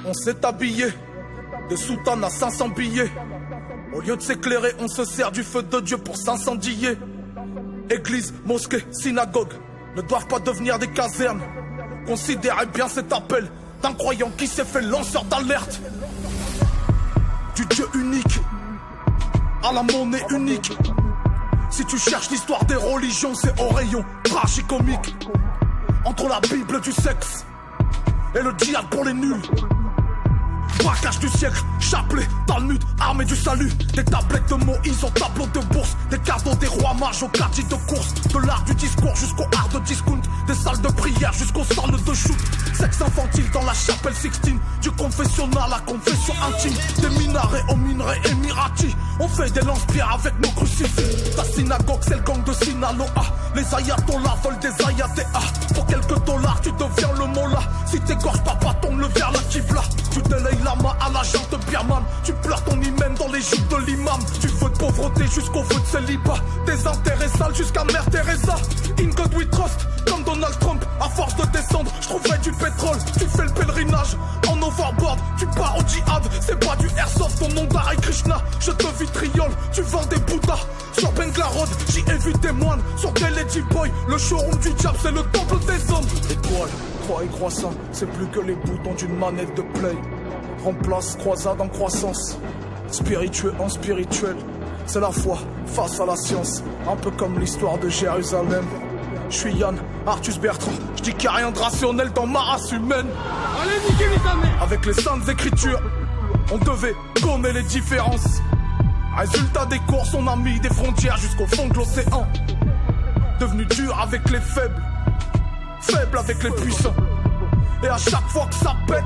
On s'est habillé, de soutane à 500 billets. Au lieu de s'éclairer, on se sert du feu de Dieu pour s'incendier. Église, mosquée, synagogue ne doivent pas devenir des casernes. Considérez bien cet appel d'un croyant qui s'est fait lanceur d'alerte. Du Dieu unique à la monnaie unique. Si tu cherches l'histoire des religions, c'est au rayon tragicomique. Entre la Bible du sexe et le djihad pour les nuls. Braquage du siècle, chapelet, Talmud, armée du salut. Des tablettes de Moïse au tableau de bourse. Des cadeaux des rois mages au caddie de course. De l'art du discours jusqu'au art de discount. Des salles de prière jusqu'aux salles de shoot. Sexe infantile dans la chapelle Sixtine. Du confessionnal à la confession intime. Des minarets aux minerais émiratis. On fait des lance-pierres avec nos crucifix. Ta synagogue c'est le gang de Sinaloa. Les ayatollahs veulent des ayatéas. Pour quelques dollars tu deviens le mollah. Si t'égorges papa tombe le vers la kibla. Tu délayes la main à la jante de Birman. Tu pleures ton hymen dans les jupes de l'imam. Tu veux de pauvreté jusqu'au feu de célibat. Des intérêts sales jusqu'à Mère Teresa. In God we trust, comme Donald Trump. À force de descendre, je trouverai du pétrole. Tu fais le pèlerinage en overboard. Tu pars au djihad, c'est pas du airsoft. Ton nom d'Hare Krishna, je te vitriole. Tu vends des bouddhas sur Bengla Road. J'y ai vu des moines sur des Lady Boy. Le showroom du diable, c'est le temple des hommes. Étoile, croix et croissant, c'est plus que les boutons d'une manette de play. Remplace croisade en croissance, spirituel en spirituel. C'est la foi face à la science, un peu comme l'histoire de Jérusalem. Je suis Yann, Arthus Bertrand, je dis qu'il n'y a rien de rationnel dans ma race humaine. Allez, niquez les amers. Avec les saintes écritures, on devait gommer les différences. Résultat des courses, on a mis des frontières jusqu'au fond de l'océan. Devenu dur avec les faibles, faible avec les puissants. Et à chaque fois que ça pète,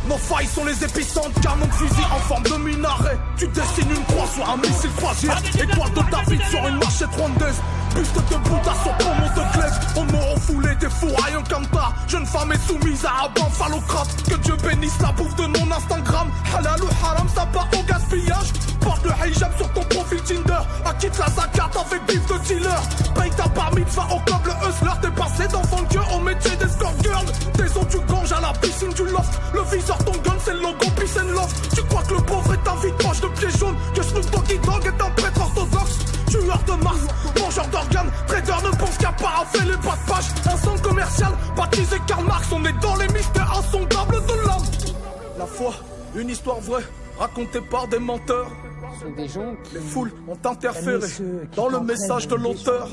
nos failles sont les épicentres, canon de fusil en forme de minaret. Tu dessines une croix sur un missile croisière. Étoile de David sur une machette rwandaise. Buste de Bouddha sur poumon de glaive. On m'aura foulé des fourrailles en Kanta. Jeune femme est soumise à Abban phallocrate. Que Dieu bénisse la bouffe de mon Instagram. Halal ou haram, ça part au gaspillage. Porte le hijab sur ton profil Tinder. Acquitte la zakat avec bif de dealer. Paye ta bar mitzvah au club le hustler. T'es passé d'enfant de Dieu au métier d'escort girl. Des eaux du Gange à la piscine du loft. Le viseur ton gun c'est le logo peace and love. Tu crois que le pauvre est un vide proche de pieds jaunes. Que Snoop Doggy Dogg est un prêtre orthodoxe. Tueur de Mars, mangeur d'organes. Trader ne pense qu'à paraffer les bas de page. Un centre commercial, baptisé Karl Marx. On est dans les mystères insondables de l'homme. La foi, une histoire vraie, racontée par des menteurs. Ce sont des gens qui... Les foules ont interféré dans le message de l'auteur.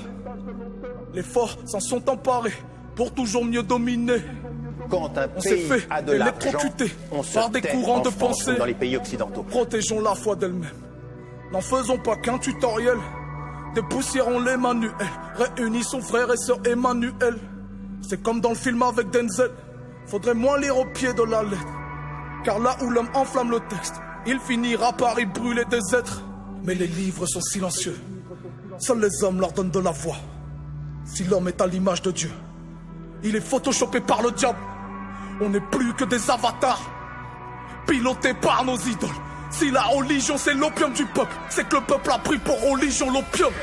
Les forts s'en sont emparés pour toujours mieux dominer. Quand un On s'est pays fait a de l'argent, électrocuter on se par des tait courants en de France pensée. comme dans les pays occidentaux. Protégeons la foi d'elle-même. N'en faisons pas qu'un tutoriel. Dépoussiérons les manuels. Réunissons frères et sœurs Emmanuel. C'est comme dans le film avec Denzel. Faudrait moins lire au pied de la lettre. Car là où l'homme enflamme le texte, il finira par y brûler des êtres. Mais les livres sont silencieux. Seuls les hommes leur donnent de la voix. Si l'homme est à l'image de Dieu, il est photoshopé par le diable. On n'est plus que des avatars, pilotés par nos idoles. Si la religion c'est l'opium du peuple, c'est que le peuple a pris pour religion l'opium.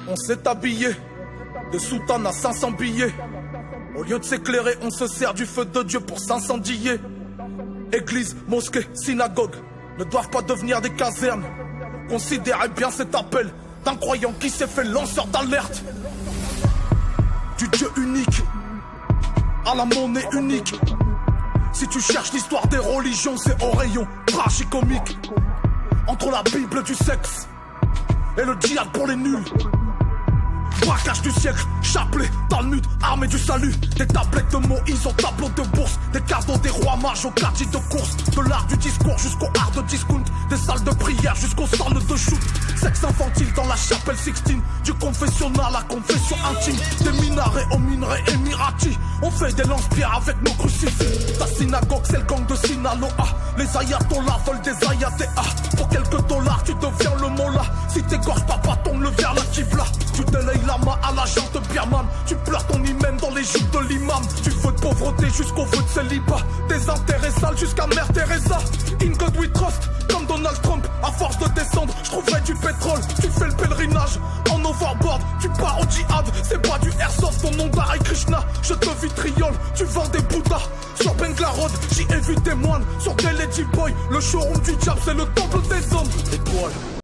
On s'est habillé, Des soutanes à 500 billets. Au lieu de s'éclairer, on se sert du feu de Dieu pour s'incendier. Église, mosquée, synagogue ne doivent pas devenir des casernes. Considérez bien cet appel d'un croyant qui s'est fait lanceur d'alerte. Du Dieu unique à la monnaie unique. Si tu cherches l'histoire des religions, c'est au rayon tragicomique. Entre la Bible du sexe et le djihad pour les nuls. Braquage du siècle, chapelet, Talmud, armée du salut. Des tablettes de Moïse au tableau de bourse. Des cadeaux des rois mages au quartier de course. De l'art du discours jusqu'au art de discount. Des salles de prière jusqu'aux salles de shoot. Sexe infantile dans la chapelle Sixtine. Du confessionnal à la confession intime. Des minarets aux minerais émiratis. On fait des lance-pierres avec nos crucifix. Ta synagogue c'est le gang de Sinaloa. Les ayatollahs veulent des ayatéas. Pour quelques dollars tu deviens le mollah. Si t'égorges papa tombe le vers la kibla. Tu délayes la main à la jante Birman. Tu pleures ton hymen dans les jupes de l'imam. Tu feux de pauvreté jusqu'au feu de célibat. Des intérêts sales jusqu'à Mère Teresa. In God we trust, comme Donald Trump. À force de descendre, je trouverai du pétrole. Tu fais le pèlerinage en overboard. Tu pars au djihad, c'est pas du airsoft. Ton nom d'Hare Krishna, je te vitriole. Tu vends des bouddhas sur Bengla Road. J'y ai vu des moines sur des Lady Boy. Le showroom du diable, c'est le temple des hommes. Étoile.